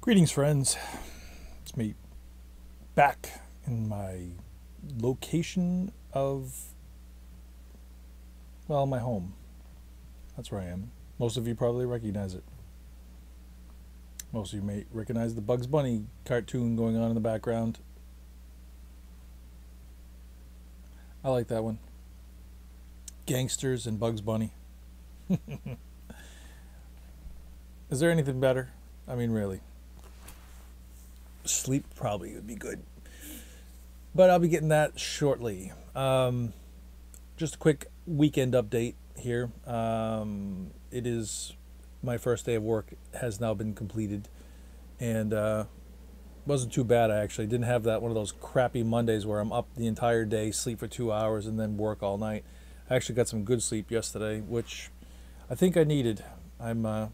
Greetings, friends. It's me back in my location of, well, my home. That's where I am. Most of you probably recognize it. Most of you may recognize the Bugs Bunny cartoon going on in the background. I like that one. Gangsters and Bugs Bunny. Is there anything better? I mean, really. Sleep probably would be good, but I'll be getting that shortly. Just a quick weekend update here. It is my first day of work has now been completed, and wasn't too bad. I actually didn't have that one of those crappy Mondays where I'm up the entire day, sleep for 2 hours, and then work all night. I actually got some good sleep yesterday, which I think I needed. I'm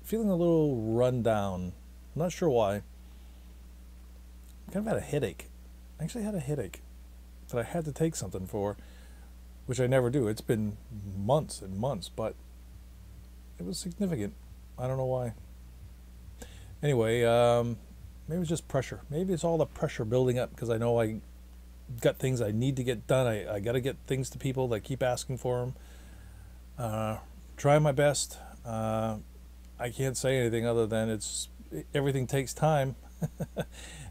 feeling a little run down. I'm not sure why. Kind of had a headache. I actually had a headache that I had to take something for, which I never do. It's been months and months, but it was significant. I don't know why. Anyway, maybe it's just pressure. Maybe it's all the pressure building up because I know I got things I need to get done. I got to get things to people that keep asking for them. Try my best. I can't say anything other than everything takes time.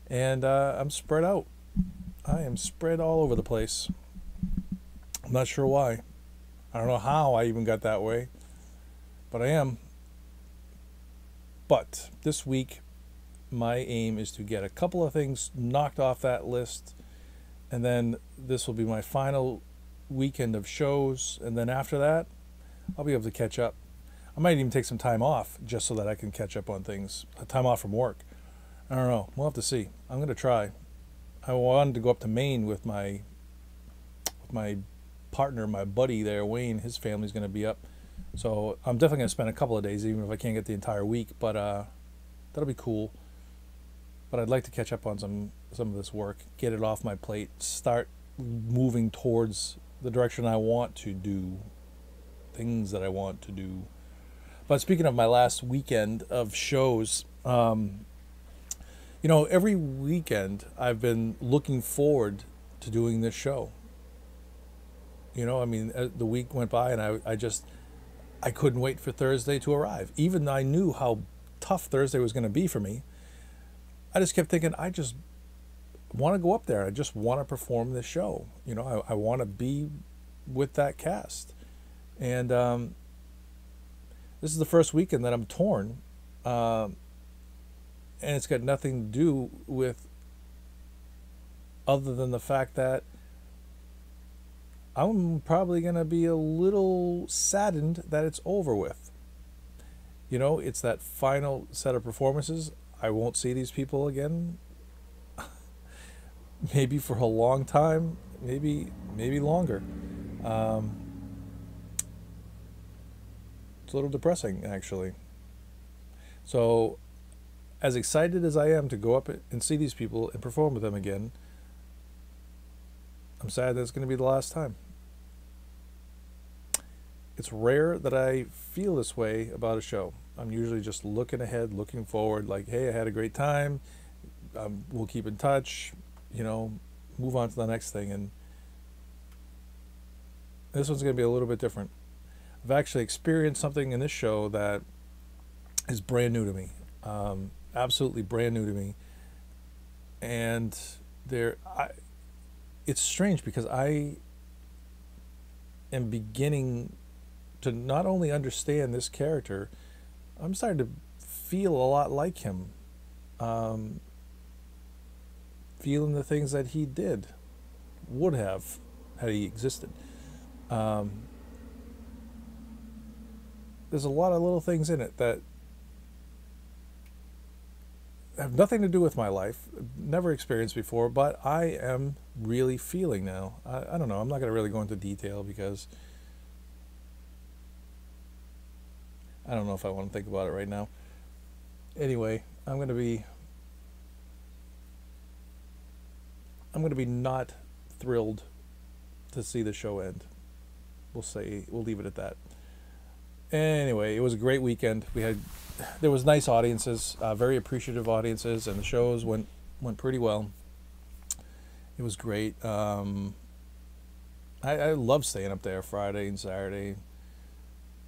And I'm spread out. I am spread all over the place. I'm not sure why. I don't know how I even got that way, but I am. But this week, my aim is to get a couple of things knocked off that list, and then this will be my final weekend of shows, and then after that, I'll be able to catch up. I might even take some time off just so that I can catch up on things. Time off from work. I don't know. We'll have to see. I'm going to try. I wanted to go up to Maine with my partner, my buddy there, Wayne. His family's going to be up. So I'm definitely going to spend a couple of days, even if I can't get the entire week. But that'll be cool. But I'd like to catch up on some of this work, get it off my plate, start moving towards the direction I want to do, things that I want to do. But speaking of my last weekend of shows, you know, every weekend I've been looking forward to doing this show. You know, I mean, the week went by and I couldn't wait for Thursday to arrive. Even though I knew how tough Thursday was going to be for me, I just kept thinking, I just want to go up there. I just want to perform this show. You know, I want to be with that cast. And this is the first weekend that I'm torn. And it's got nothing to do with other than the fact that I'm probably going to be a little saddened that it's over with. You know, it's that final set of performances. I won't see these people again. Maybe for a long time, maybe longer. It's a little depressing, actually. So, as excited as I am to go up and see these people and perform with them again, I'm sad that it's going to be the last time. It's rare that I feel this way about a show. I'm usually just looking ahead, looking forward, like, hey, I had a great time. We'll keep in touch, you know, move on to the next thing. And this one's going to be a little bit different. I've actually experienced something in this show that is brand new to me. Absolutely brand new to me, and it's strange because I am beginning to not only understand this character, I'm starting to feel a lot like him, feeling the things that he would have had he existed. There's a lot of little things in it that have nothing to do with my life, never experienced before, but I am really feeling now. I don't know, I'm not going to really go into detail because I don't know if I want to think about it right now. Anyway, I'm going to be not thrilled to see the show end. We'll leave it at that. Anyway, it was a great weekend. There was nice audiences, very appreciative audiences, and the shows went pretty well. It was great. I love staying up there Friday and Saturday.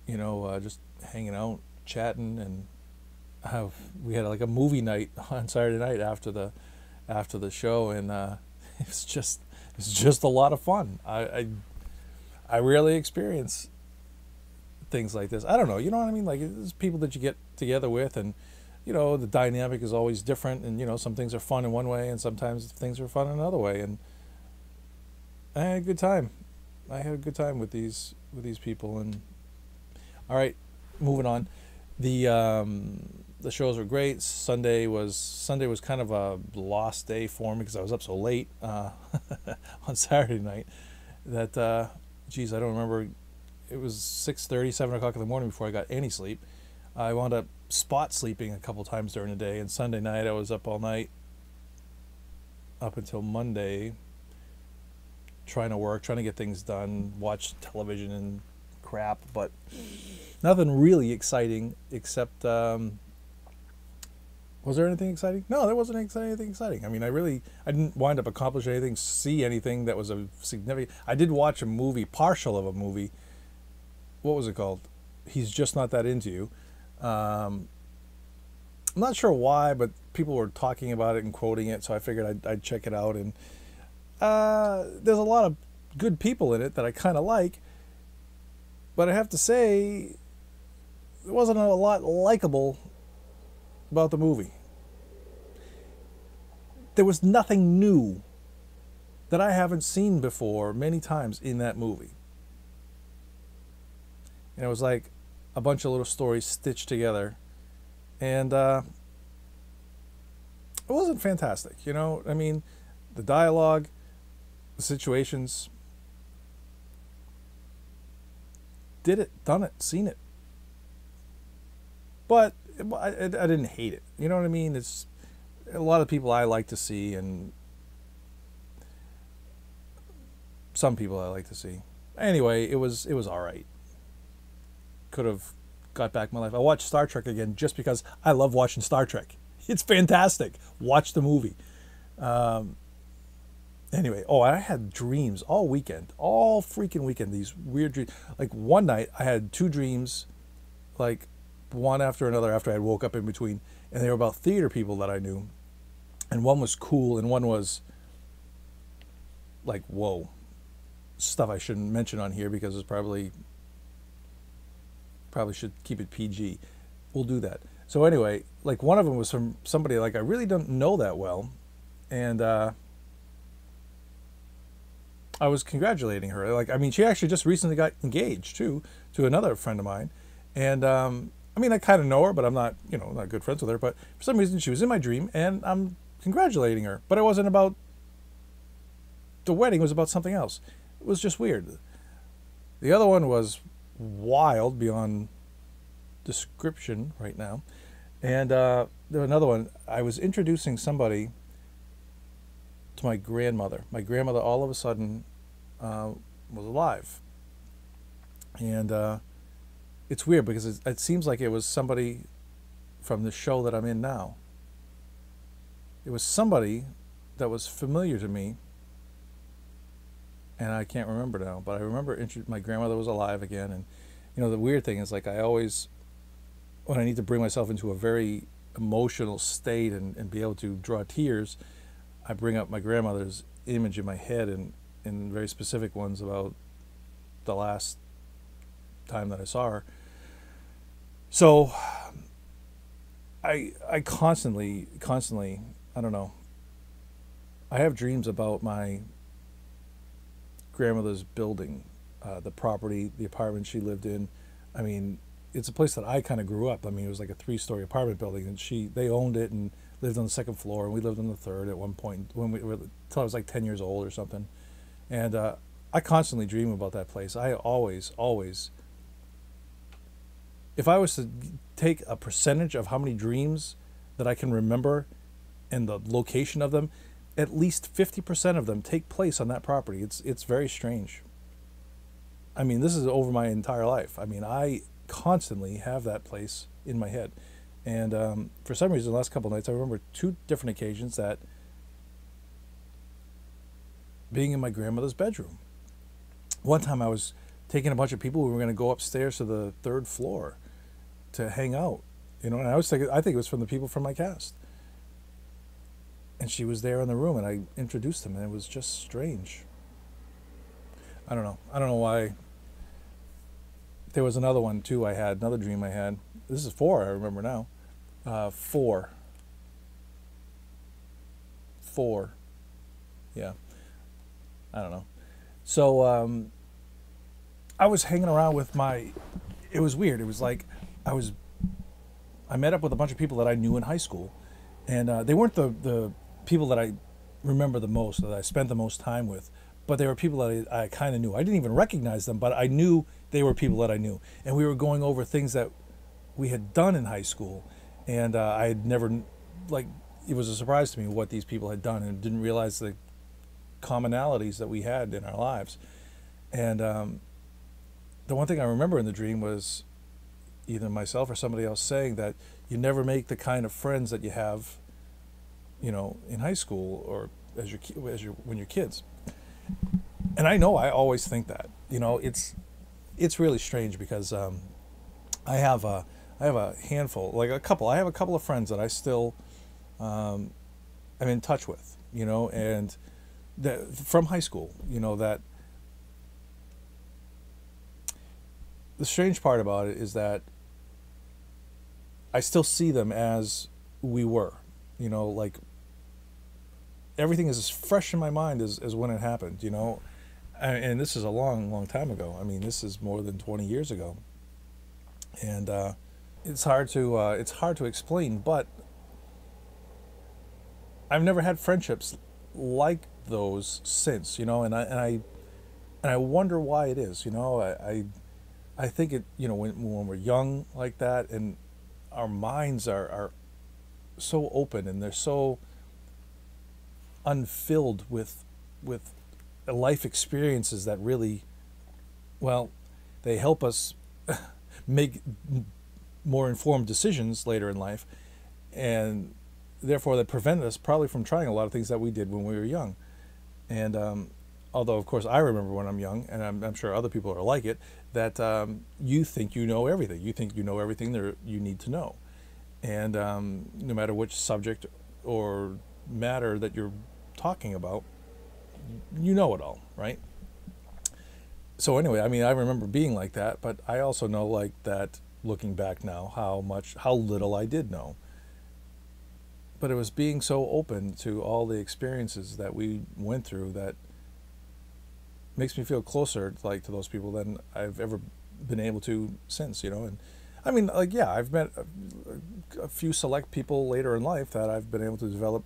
Just hanging out, chatting, and we had like a movie night on Saturday night after the show, and it's just a lot of fun. I rarely experience things like this. I don't know, you know what I mean? Like, there's people that you get together with, and the dynamic is always different, and some things are fun in one way, and sometimes things are fun in another way. And I had a good time. With these people. And all right, moving on. The shows were great. Sunday was kind of a lost day for me because I was up so late on Saturday night that geez, I don't remember. It was 6:30, 7 o'clock in the morning before I got any sleep. I wound up spot sleeping a couple times during the day, and Sunday night I was up all night up until Monday trying to get things done, watch television and crap, but nothing really exciting except was there anything exciting? No, there wasn't anything exciting. I mean, I didn't wind up accomplishing anything, see anything that was a significant. I did watch a movie, partial of a movie. What was it called? He's Just Not That Into You. I'm not sure why, but people were talking about it and quoting it, so I figured I'd check it out. And there's a lot of good people in it that I kind of like, but I have to say there wasn't a lot likable about the movie. There was nothing new that I haven't seen before many times in that movie. And it was like a bunch of little stories stitched together, and it wasn't fantastic. I mean, the dialogue, the situations, did it, done it, seen it. But I didn't hate it. You know what I mean? It's a lot of people I like to see, and some people I like to see. Anyway, it was all right. Could have got back my life. I watched Star Trek again just because I love watching Star Trek. It's fantastic. Watch the movie. Anyway, I had dreams all weekend, all freaking weekend. These weird dreams. Like one night, I had two dreams, like one after another after I had woke up in between, and they were about theater people that I knew. And one was cool, and one was like, whoa, stuff I shouldn't mention on here because it's probably should keep it PG. We'll do that. So anyway, like one of them was from somebody like I really don't know that well, and I was congratulating her. Like, I mean, she actually just recently got engaged too to another friend of mine, and I mean, I kind of know her, but I'm not, not good friends with her. But for some reason, she was in my dream, and I'm congratulating her. But it wasn't about the wedding; it was about something else. It was just weird. The other one was wild beyond description right now, and there was another one. I was introducing somebody to my grandmother. My grandmother all of a sudden was alive, and it's weird because it seems like it was somebody from the show that I'm in now. It was somebody that was familiar to me, and I can't remember now, but I remember my grandmother was alive again. And the weird thing is, like, I always, when I need to bring myself into a very emotional state and be able to draw tears, I bring up my grandmother's image in my head, and very specific ones about the last time that I saw her. So I constantly, I don't know, I have dreams about my grandmother's building, the property, the apartment she lived in. I mean, it's a place that I kind of grew up. I mean, it was like a 3-story apartment building, and they owned it and lived on the second floor, and we lived on the third at one point when we were, till I was like 10 years old or something. And I constantly dream about that place. I always, if I was to take a percentage of how many dreams that I can remember and the location of them, at least 50% of them take place on that property. It's very strange. I mean, this is over my entire life. I mean, I constantly have that place in my head. And for some reason, the last couple of nights, I remember 2 different occasions that being in my grandmother's bedroom. One time I was taking a bunch of people. We were going to go upstairs to the 3rd floor to hang out, and I think it was from the people from my cast. And she was there in the room, and I introduced them, and it was just strange. I don't know why. There was another one too. Another dream I had. This is 4. I remember now. 4. Yeah. I don't know. So I was hanging around with it was weird. It was like I met up with a bunch of people that I knew in high school, and they weren't the people that I remember the most, that I spent the most time with, but they were people that I kind of knew. I didn't even recognize them, but I knew they were people that I knew. And we were going over things that we had done in high school, and I had never, it was a surprise to me what these people had done, and didn't realize the commonalities that we had in our lives. And the one thing I remember in the dream was either myself or somebody else saying that you never make the kind of friends that you have, in high school or when you're kids. And I know I always think that, it's really strange because I have a handful, I have a couple of friends that I still am in touch with, and from high school, that the strange part about it is that I still see them as we were, everything is as fresh in my mind as when it happened, and this is a long, long time ago. I mean, this is more than 20 years ago. And it's hard to explain, but I've never had friendships like those since, and I wonder why it is. I think it, when we're young like that, and our minds are so open, and they're so unfilled with life experiences that really, well, they help us make more informed decisions later in life, and therefore they prevent us probably from trying a lot of things that we did when we were young. And although of course I remember when I'm young, and I'm sure other people are like it, that you think you know everything. You think you know everything there you need to know, and no matter which subject or matter that you're talking about, you know it all, right? So anyway, I mean, I remember being like that, but I also know, like, that looking back now, how little I did know. But it was being so open to all the experiences that we went through that makes me feel closer, like, to those people than I've ever been able to since, And I mean, like, yeah, I've met a few select people later in life that I've been able to develop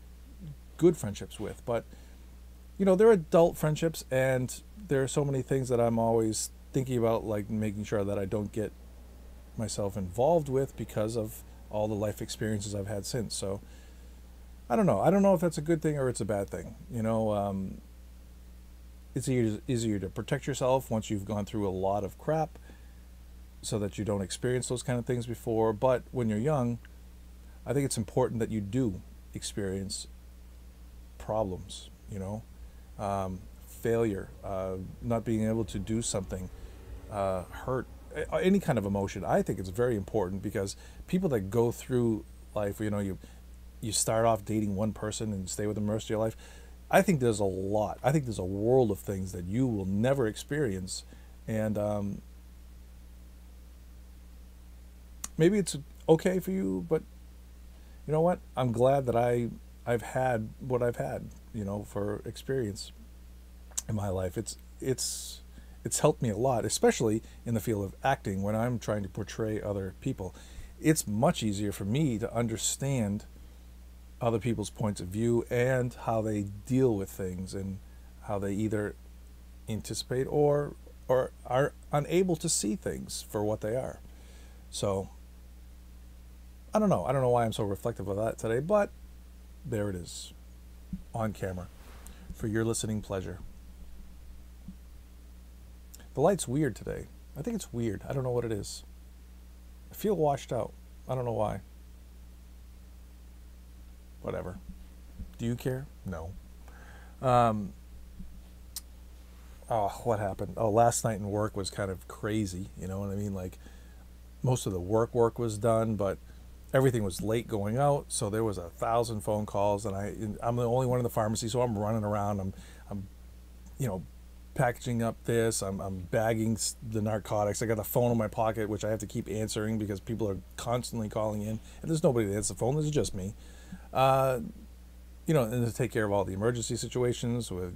good friendships with, but they're adult friendships, and there are so many things that I'm always thinking about, like making sure that I don't get myself involved with because of all the life experiences I've had since. So I don't know if that's a good thing or it's a bad thing. It's easier to protect yourself once you've gone through a lot of crap so that you don't experience those kind of things before. But when you're young, I think it's important that you do experience problems, failure, not being able to do something, hurt, any kind of emotion. I think it's very important because people that go through life, you start off dating one person and stay with them the rest of your life. I think there's a lot. I think there's a world of things that you will never experience, and maybe it's okay for you, but you know what? I'm glad that I've had what I've had, for experience in my life. It's helped me a lot, especially in the field of acting when I'm trying to portray other people. It's much easier for me to understand other people's points of view and how they deal with things, and how they either anticipate or are unable to see things for what they are. So I don't know why I'm so reflective of that today, but there it is on camera for your listening pleasure. The light's weird today. I think it's weird. I don't know what it is. I feel washed out. I don't know why. Whatever. Do you care? No. Oh, what happened? Oh, last night in work was kind of crazy. You know what I mean? Like, most of the work was done, but everything was late going out, so there was 1,000 phone calls, and I'm the only one in the pharmacy, so I'm running around. I'm you know, packaging up this. I'm bagging the narcotics. I got the phone in my pocket, which I have to keep answering because people are constantly calling in, and there's nobody that answers the phone. There's just me. You know, and to take care of all the emergency situations with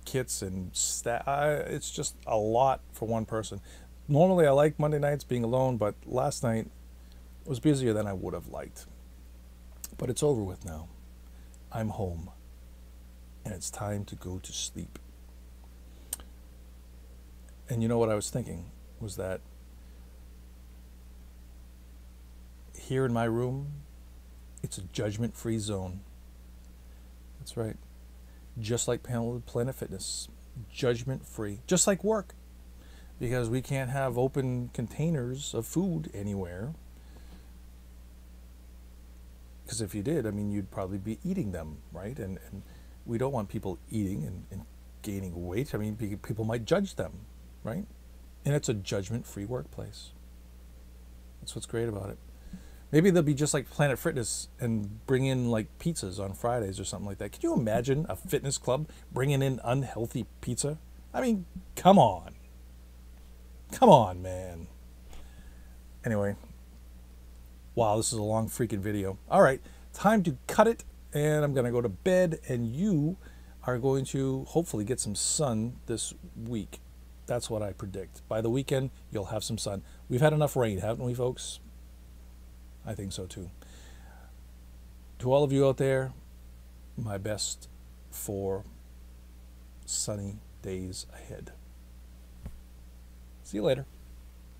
kits and staff. It's just a lot for one person. Normally, I like Monday nights being alone, but last night was busier than I would have liked. But it's over with now. I'm home, and it's time to go to sleep. And you know what I was thinking was that here in my room, it's a judgment-free zone. That's right. Just like Planet Fitness, judgment-free. Just like work, because we can't have open containers of food anywhere. Because if you did, I mean, you'd probably be eating them, right? And we don't want people eating and gaining weight. I mean, people might judge them, right? And it's a judgment-free workplace. That's what's great about it. Maybe they'll be just like Planet Fitness and bring in like pizzas on Fridays or something like that. Can you imagine a fitness club bringing in unhealthy pizza? I mean, come on. Come on, man. Anyway. Wow, this is a long freaking video. All right, time to cut it, and I'm going to go to bed, and you are going to hopefully get some sun this week. That's what I predict. By the weekend, you'll have some sun. We've had enough rain, haven't we, folks? I think so, too. To all of you out there, my best for sunny days ahead. See you later.